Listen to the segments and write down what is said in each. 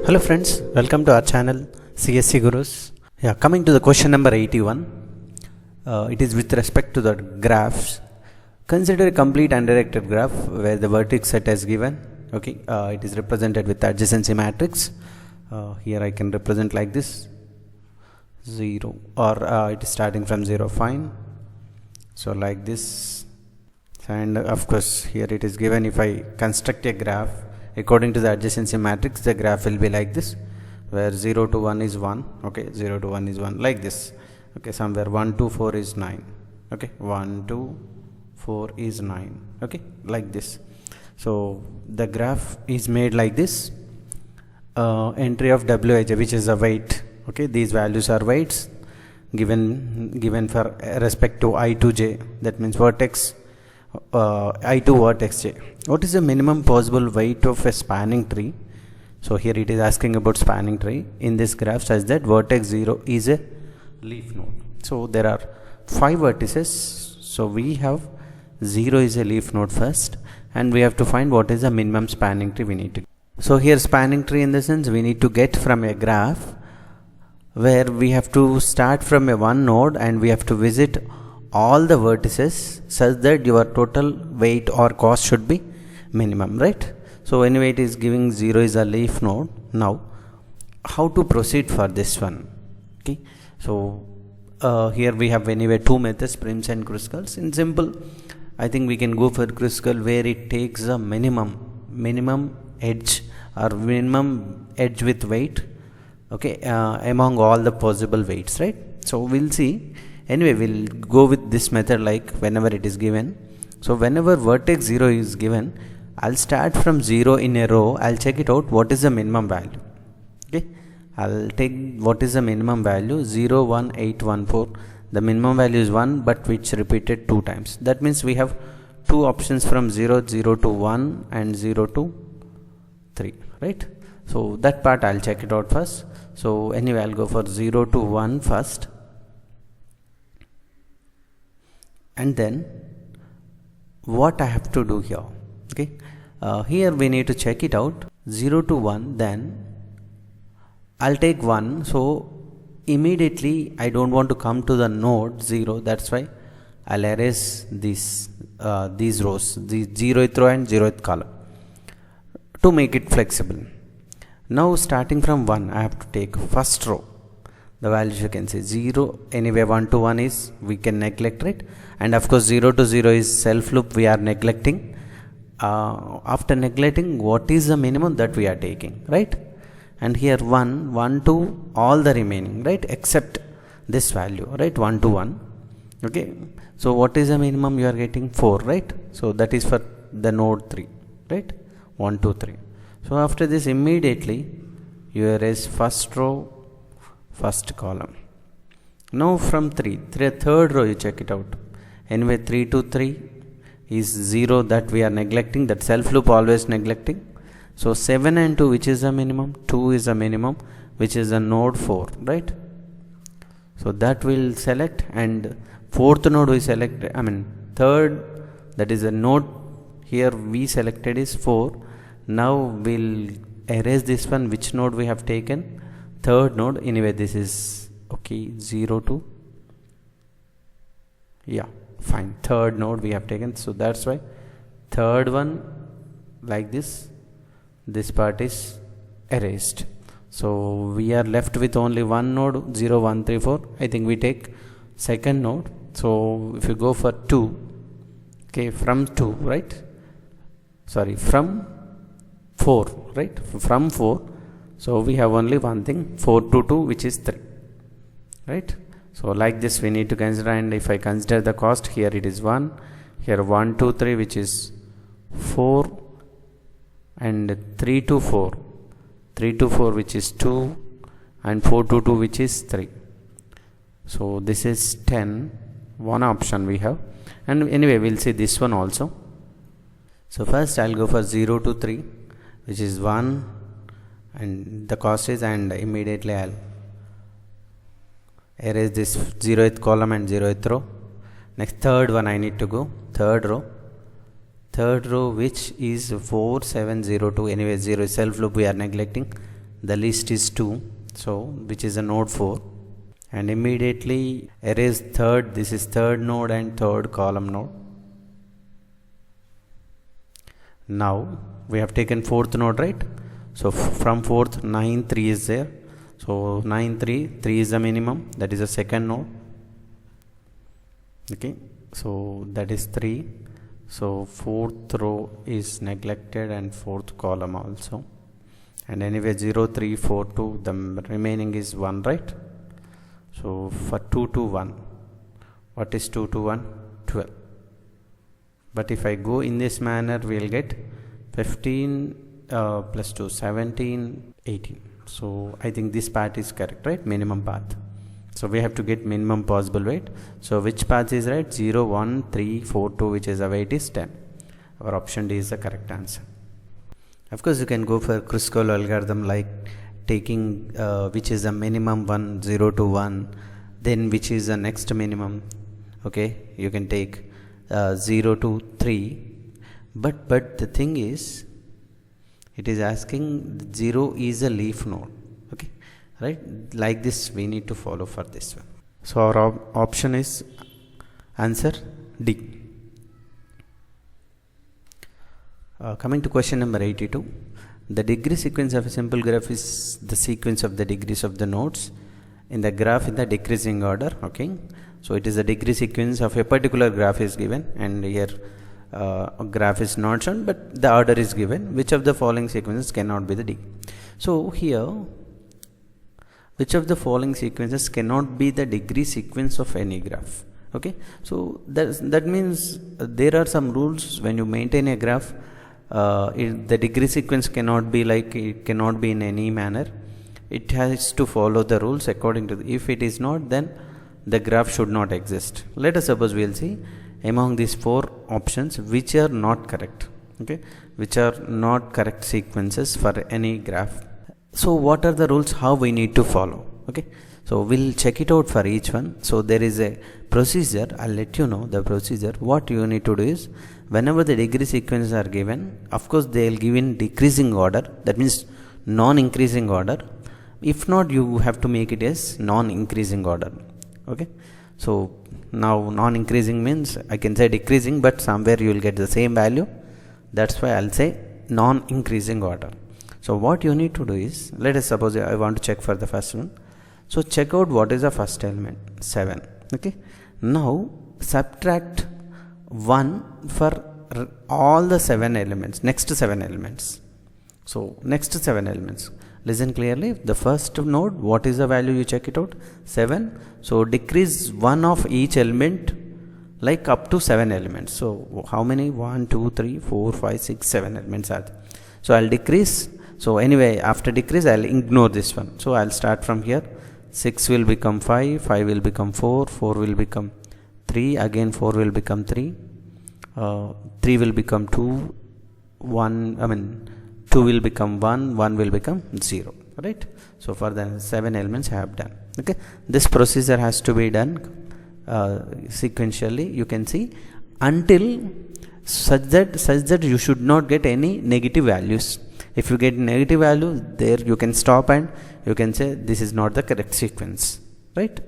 Hello friends, welcome to our channel CSE GURUS. Coming to the question number 81. It is with respect to the graphs. Consider a complete undirected graph where the vertex set is given. It is represented with the adjacency matrix. Here I can represent like this: 0, or it is starting from 0, fine. So like this, and of course here it is given. If I construct a graph according to the adjacency matrix, the graph will be like this, where 0 to 1 is 1, 0 to 1 is 1, like this, somewhere 1 to 4 is 9, 1 to 4 is 9, like this. So the graph is made like this. Entry of wij, which is a weight, these values are weights given for respect to I to j, that means vertex I to vertex j. What is the minimum possible weight of a spanning tree? So here it is asking about spanning tree in this graph, such that vertex 0 is a leaf node. So there are 5 vertices, so we have 0 is a leaf node first, and we have to find what is the minimum spanning tree we need to. So here spanning tree, in the sense we need to get from a graph where we have to start from a one node and we have to visit all the vertices such that your total weight or cost should be minimum, right? So anyway, it is giving 0 is a leaf node. Now how to proceed for this one? So here we have anyway 2 methods, prims and crucials. In simple, I think we can go for crucial, where it takes a minimum edge or minimum edge with weight, among all the possible weights, right? So we'll see. Anyway, we'll go with this method, like whenever it is given. So whenever vertex 0 is given, I'll start from 0 in a row. I'll check it out what is the minimum value. I'll take what is the minimum value, 0, 1, 8, 1, 4. The minimum value is 1, but which repeated 2 times. That means we have 2 options from 0, 0 to 1 and 0 to 3, right? So that part I'll check it out first. So anyway, I'll go for 0 to 1 first. And then what I have to do here, here we need to check it out, 0 to 1, then I'll take 1. So immediately I don't want to come to the node 0, that's why I'll erase these rows, the 0th row and 0th column, to make it flexible. Now starting from 1, I have to take first row. The values you can see 0, anyway 1 to 1 is, we can neglect it, and of course 0 to 0 is self loop, we are neglecting. After neglecting, what is the minimum that we are taking, right? And here 1 to all the remaining, right, except this value, right, 1 to 1. So what is the minimum you are getting? 4, right? So that is for the node 3, right? 1, 2, 3. So after this, immediately you erase first row, first column. Now from 3rd row you check it out. Anyway, 3 to 3 is 0, that we are neglecting, that self loop always neglecting. So 7 and 2, which is the minimum? 2 is the minimum, which is the node 4, right? So that will select, and 4th node we select, 3rd, that is a node here we selected is 4. Now we'll erase this one, which node we have taken? 3rd node. Anyway, this is 0 to, fine, 3rd node we have taken. So that's why 3rd one, like this part is erased. So we are left with only one node, 0, 1, 3, 4. I think we take 2nd node. So if you go for 2, from 2, right? Sorry, from 4, right? From 4. So we have only one thing, 4 to 2, which is 3, right? So like this we need to consider, and if I consider the cost, here it is 1, here 1, 2, 3, which is 4, and 3 to 4, which is 2, and 4 to 2, which is 3. So this is 10, one option we have. And anyway, we'll see this one also. So first I'll go for 0 to 3, which is 1, and the cost is, and immediately I'll erase this 0th column and 0th row. Next, 3rd one I need to go, 3rd row. third row which is 4702. Anyway, 0 self loop we are neglecting. the list is 2, so which is a node 4, and immediately erase third, this is third node and third column node. Now we have taken fourth node, right? So from fourth 9 3 is there, so 9 3 3 is the minimum, that is the second node. Okay, so that is 3, so fourth row is neglected and fourth column also, and anyway 0 3 4 2, the remaining is 1, right? So for 2 to 1, what is 2 to 1? 12. But if I go in this manner, we will get 15 plus 2 17 18. So I think this path is correct, right? Minimum path. So we have to get minimum possible weight. So which path is right? 0 1 3 4 2, which is the weight is 10. Our option D is the correct answer. Of course you can go for Kruskal algorithm, like taking which is the minimum 1 0 to 1, then which is the next minimum. Okay, you can take 0 to 3, but the thing is, it is asking 0 is a leaf node. Okay, right? Like this we need to follow for this one. So our option is answer D. Coming to question number 82, the degree sequence of a simple graph is the sequence of the degrees of the nodes in the graph in the decreasing order. Okay, so it is the degree sequence of a particular graph is given, and here a graph is not shown, but the order is given. Which of the following sequences cannot be the degree? So here, which of the following sequences cannot be the degree sequence of any graph? Okay, so that means there are some rules when you maintain a graph. The degree sequence cannot be like, it cannot be in any manner. It has to follow the rules according to if it is not, then the graph should not exist. Let us suppose we will see among these 4 options which are not correct. Okay, which are not correct sequences for any graph. So what are the rules, how we need to follow? Okay, so we'll check it out for each one. So there is a procedure, I'll let you know the procedure. What you need to do is, whenever the degree sequences are given, of course they will give in decreasing order, that means non-increasing order. If not, you have to make it as non-increasing order. Okay, so now non-increasing means I can say decreasing, but somewhere you will get the same value. That's why I'll say non-increasing order. So what you need to do is, let us suppose I want to check for the first one. So check out what is the first element, 7. Okay, now subtract 1 for all the 7 elements, next 7 elements. So next 7 elements, listen clearly. The first node, what is the value? You check it out, 7. So decrease 1 of each element, like up to 7 elements. So how many? 1 2 3 4 5 6 7 elements are there. So I'll decrease. So anyway, after decrease I'll ignore this one. So I'll start from here. 6 will become 5, 5 will become 4, 4 will become 3, again 4 will become 3, 3 will become 2, 2 will become 1, 1 will become 0, right? So for the 7 elements I have done. Okay, this procedure has to be done sequentially, you can see, until such that you should not get any negative values. If you get negative value, there you can stop and you can say this is not the correct sequence, right?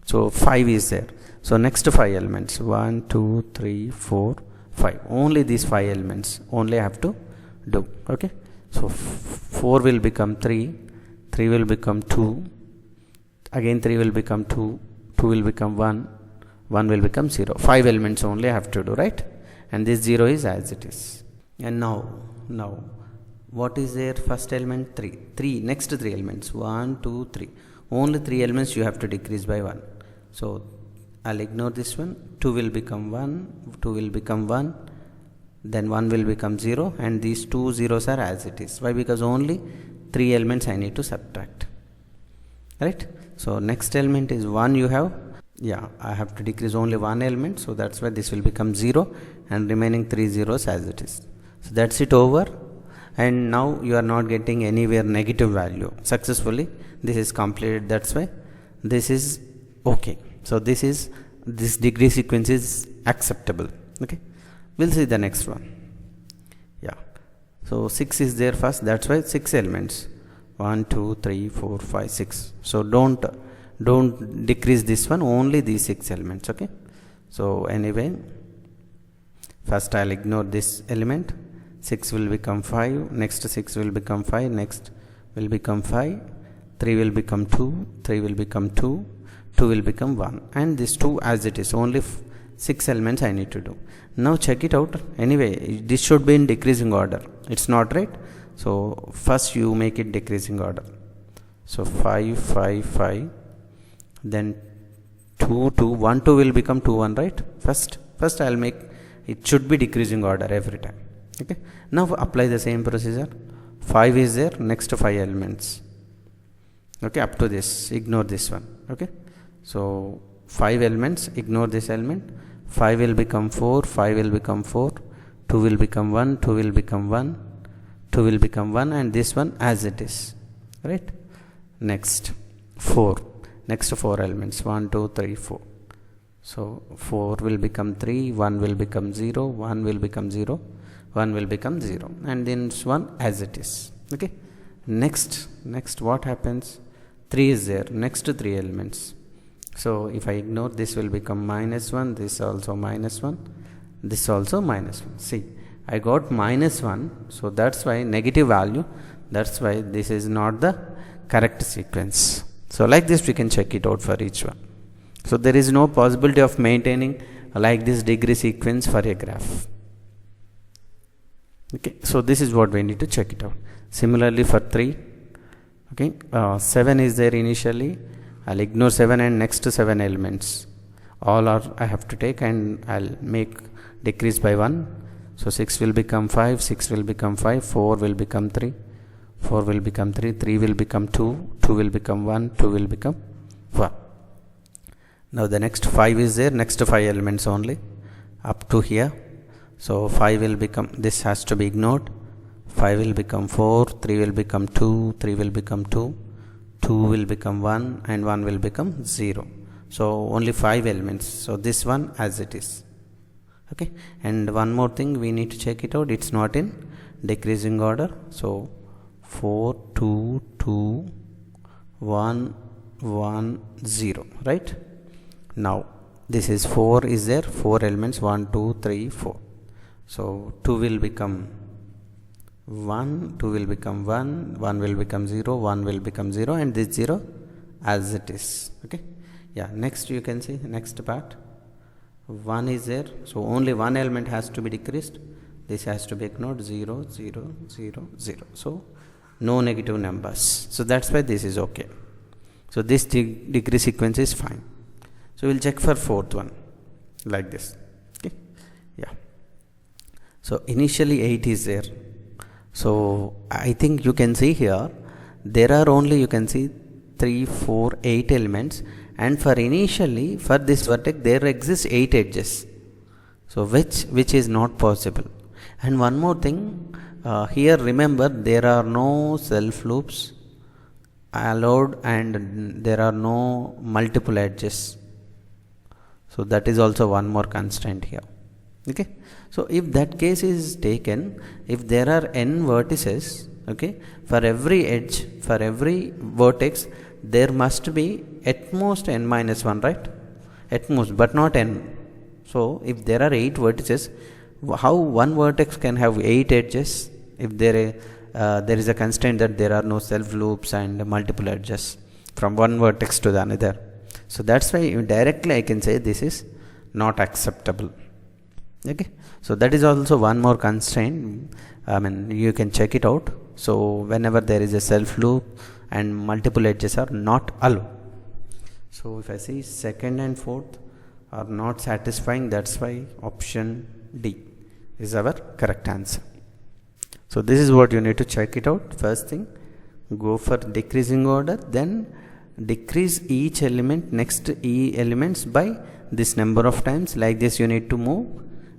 So 5 is there. So next 5 elements, 1 2 3 4 5, only these 5 elements only I have to do. Okay, so 4 will become 3, 3 will become 2, again 3 will become 2, 2 will become 1, 1 will become 0. 5 elements only I have to do, right? And this 0 is as it is. And now what is there? First element 3, next 3 elements 1 2 3, only 3 elements you have to decrease by 1. So I'll ignore this one. 2 will become 1, 2 will become 1, then 1 will become 0, and these 2 zeros are as it is. Why? Because only 3 elements I need to subtract, right? So next element is 1, you have, I have to decrease only 1 element, so that's why this will become 0, and remaining 3 zeros as it is. So that's it over. And now you are not getting anywhere negative value. Successfully this is completed, that's why this is okay. So this degree sequence is acceptable. Okay, we'll see the next one. So 6 is there first, that's why 6 elements, 1 2 3 4 5 6. So don't decrease this one, only these 6 elements. Okay, so anyway, first I'll ignore this element. 6 will become 5, next 6 will become 5, next will become 5, 3 will become 2, 3 will become 2, 2 will become 1, and this 2 as it is, only 6 elements I need to do. Now check it out. Anyway, this should be in decreasing order, it's not, right? So first you make it decreasing order. So 5 5 5, then 2 2, 1 2 will become 2 1, right? First I'll make it, should be decreasing order every time. Okay, now apply the same procedure. 5 is there, next 5 elements. Okay, up to this, ignore this one. Okay, so 5 elements, ignore this element. 5 will become 4, 5 will become 4, 2 will become 1, 2 will become 1, 2 will become 1, and this one as it is, right? Next 4, next 4 elements, 1 2 3 4. So 4 will become 3, 1 will become 0, 1 will become 0, 1 will become 0, and then this one as it is. Okay, next what happens? 3 is there, next 3 elements. So if I ignore, this will become -1, this also -1, this also -1. See, I got -1, so that's why negative value, that's why this is not the correct sequence. So like this we can check it out for each one. So there is no possibility of maintaining like this degree sequence for a graph. Okay, so this is what we need to check it out. Similarly for 3, okay, 7 is there initially, I'll ignore 7 and next 7 elements all are I have to take, and I'll make decrease by 1. So 6 will become 5, 6 will become 5, 4 will become 3, 4 will become 3, 3 will become 2, 2 will become 1, 2 will become 1. Now the next 5 is there, next 5 elements only up to here. So 5 will become, this has to be ignored. 5 will become 4, 3 will become 2, 3 will become 2, 2 will become 1, and 1 will become 0. So only 5 elements. So this one as it is. Okay, and one more thing we need to check it out, it's not in decreasing order. So 4 2 2 1 1 0, right? Now this is 4 is there, 4 elements, 1 2 3 4. So 2 will become 1, 2 will become 1, 1 will become 0, 1 will become 0, and this 0 as it is. Okay, yeah, next you can see next part. 1 is there, so only one element has to be decreased, this has to be ignored. 0 0 0 0, so no negative numbers, so that's why this is okay. So this degree sequence is fine. So we'll check for 4th one like this. Okay, yeah, so initially 8 is there. So I think you can see here there are only, you can see 3 4 8 elements, and for initially for this vertex there exists 8 edges, so which is not possible. And one more thing, here remember there are no self loops allowed, and there are no multiple edges, so that is also one more constraint here. Okay, so if that case is taken, if there are n vertices, okay, for every edge, for every vertex there must be at most n minus 1, right? At most, but not n. So if there are 8 vertices, how one vertex can have 8 edges if there is a constraint that there are no self loops and multiple edges from one vertex to the another? So that's why directly I can say this is not acceptable. Okay, so that is also one more constraint. I mean, you can check it out. So whenever there is a self loop and multiple edges are not allowed. So if I see 2nd and 4th are not satisfying, that's why option D is our correct answer. So this is what you need to check it out. First thing, go for decreasing order, then decrease each element next E elements by this number of times. Like this you need to move,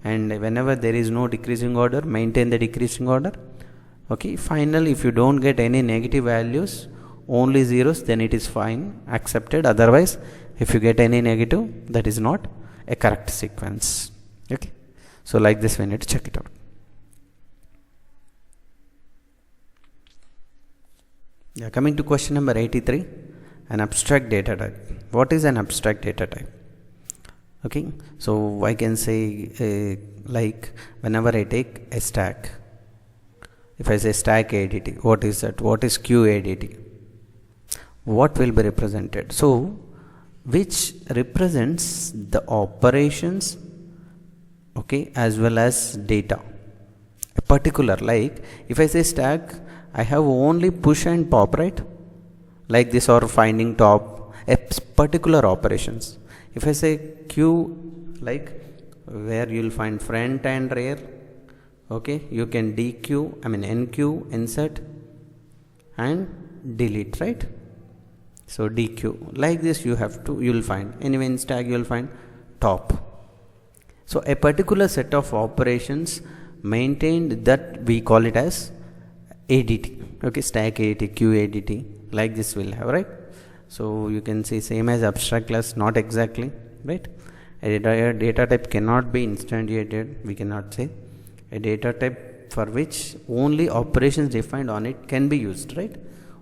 and whenever there is no decreasing order, maintain the decreasing order. Okay, finally if you don't get any negative values, only zeros, then it is fine, accepted. Otherwise if you get any negative, that is not a correct sequence. Okay, so like this we need to check it out. Yeah, coming to question number 83, an abstract data type. What is an abstract data type? Okay, so I can say like whenever I take a stack, if I say stack ADT, what is that? What is Q ADT? What will be represented? So which represents the operations, okay, as well as data. A particular, like if I say stack, I have only push and pop, right? Like this, or finding top, a particular operations. If I say queue, like where you'll find front and rear, okay, you can NQ, insert and delete, right? So DQ, like this you'll find, anyway in stack you'll find top. So a particular set of operations maintained, that we call it as ADT, okay, stack ADT, Q ADT, like this we'll have, right? So you can say same as abstract class, not exactly, right? A data type cannot be instantiated, we cannot say. A data type for which only operations defined on it can be used, right?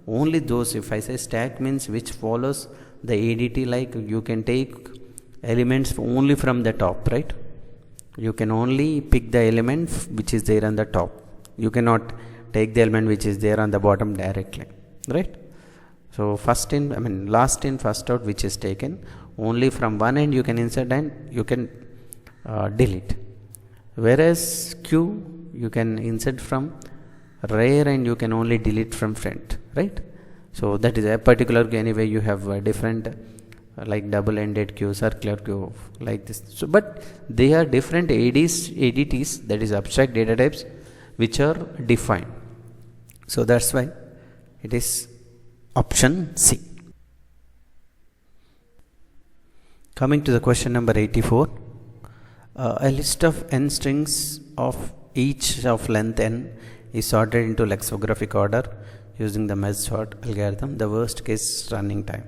Only those, if I say stack means which follows the ADT, like you can take elements only from the top, right? You can only pick the element which is there on the top. You cannot take the element which is there on the bottom directly, right? So last in, first out, which is taken only from one end you can insert and you can delete. Whereas Q, you can insert from rear and you can only delete from front, right? So that is a particular, anyway you have different like double-ended queue, circular queue, like this. So but they are different ADTs, that is abstract data types, which are defined. So that's why it is option C. Coming to the question number 84, a list of n strings of each of length n is sorted into lexicographic order using the merge sort algorithm, the worst case running time.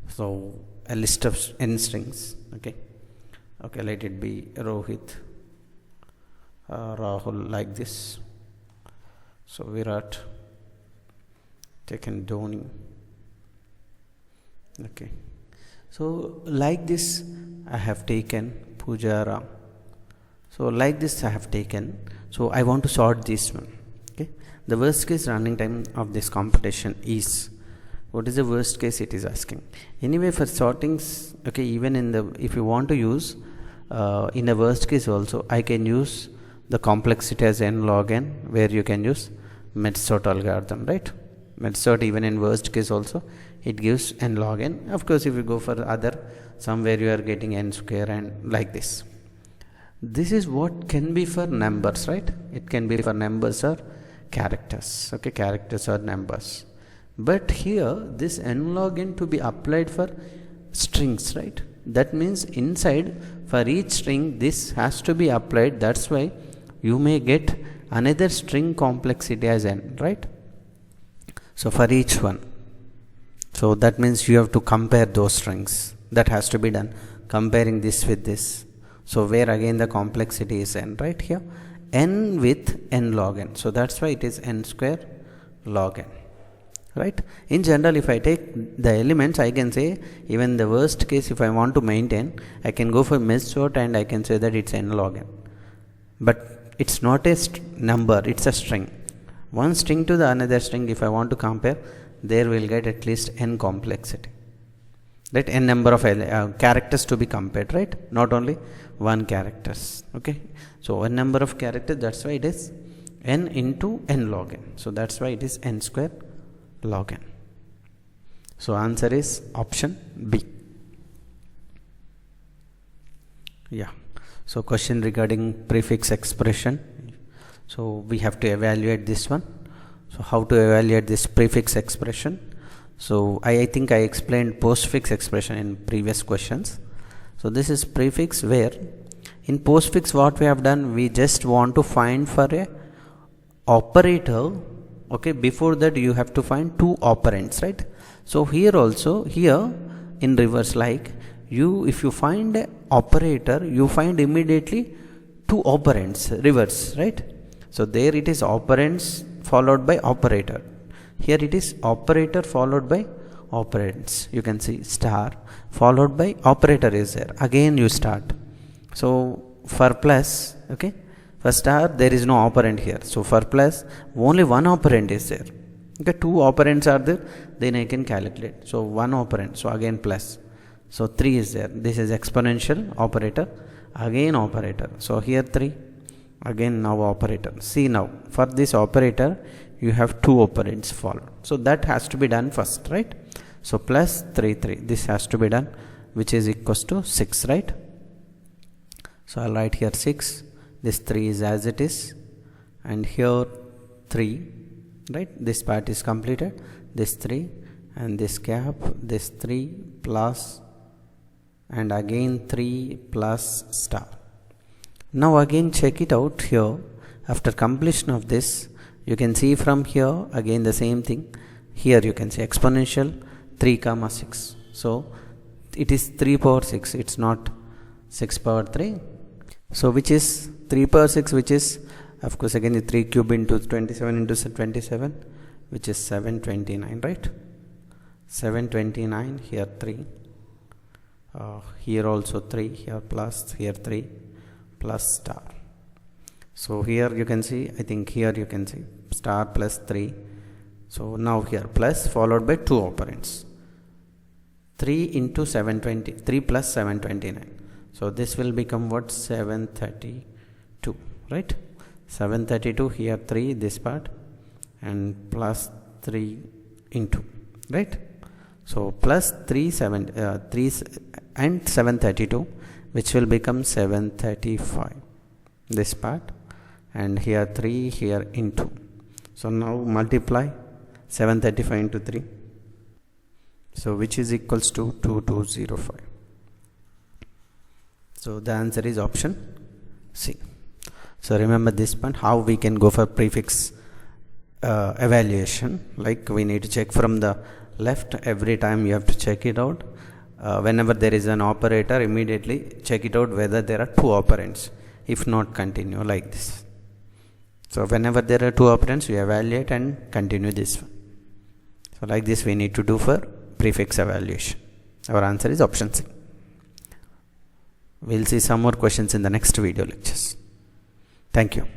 So a list of n strings, okay, let it be Rohit, Rahul, like this. So Virat, taken Dhoni, okay. So like this I have taken Pujara. So like this I have taken. So I want to sort this one. Okay. The worst case running time of this computation is, what is the worst case it is asking. Anyway, for sortings, okay, even in the, if you want to use in the worst case also, I can use the complexity as n log n, where you can use merge sort algorithm, right? Merge sort, even in worst case also, it gives n log n. Of course, if you go for other, somewhere you are getting n square and like this. This is what can be for numbers, right? It can be for numbers or characters, okay, characters or numbers. But here this n log n to be applied for strings, right? That means inside, for each string this has to be applied. That's why you may get another string complexity as n, right? So for each one, so that means you have to compare those strings. That has to be done, comparing this with this. So where again the complexity is n, right? Here n with n log n. So that's why it is n square log n, right? In general, if I take the elements, I can say, even the worst case, if I want to maintain, I can go for merge sort and I can say that it's n log n. But it's not a number, it's a string. One string to the another string, if I want to compare, there will get at least n complexity, right? N number of characters to be compared, right? Not only one characters, okay? So n number of characters, that's why it is n into n log n. So that's why it is n square log n. So answer is option B. Yeah. So question regarding prefix expression. So we have to evaluate this one. So how to evaluate this prefix expression? So I think I explained postfix expression in previous questions. So this is prefix, where in postfix what we have done, we just want to find for a operator, okay, before that you have to find two operands, right? So here also, here in reverse, like if you find a operator, you find immediately two operands, reverse, right? So there it is operands followed by operator. Here it is operator followed by operands. You can see star followed by operator is there. Again you start. So for plus, okay, for star there is no operand here. So for plus only one operand is there. Okay, two operands are there, then I can calculate. So one operand, so again plus. So 3 is there. This is exponential operator, again operator. So here 3, again now operator. See now, for this operator, you have 2 operands followed. So that has to be done first, right? So plus 3, 3. This has to be done, which is equals to 6, right? So I'll write here 6. This 3 is as it is. And here 3, right? This part is completed. This 3 and this gap, this 3 plus and again 3 plus star. Now again check it out here. After completion of this, you can see from here again the same thing. Here you can see exponential 3 comma 6. So it is 3 power 6. It's not 6 power 3. So which is 3 power 6, which is of course again 3 cube into 27 into 27, which is 729, right? 729, here 3. Here also 3, here plus, here 3 plus star. So here you can see, I think here you can see star plus 3. So now here plus followed by 2 operands. 3 into 720, 3 plus 729. So this will become what? 732, right? 732, here 3, this part, and plus 3 into, right? So plus 3 and 732, which will become 735, this part, and here 3, here into. So now multiply 735 into 3, so which is equals to 2205. So the answer is option C. So remember this point, how we can go for prefix evaluation. Like we need to check from the left. Every time you have to check it out. Whenever there is an operator, immediately check it out whether there are 2 operands. If not, continue like this. So whenever there are 2 operands, you evaluate and continue this one. So like this we need to do for prefix evaluation. Our answer is option C. We'll see some more questions in the next video lectures. Thank you.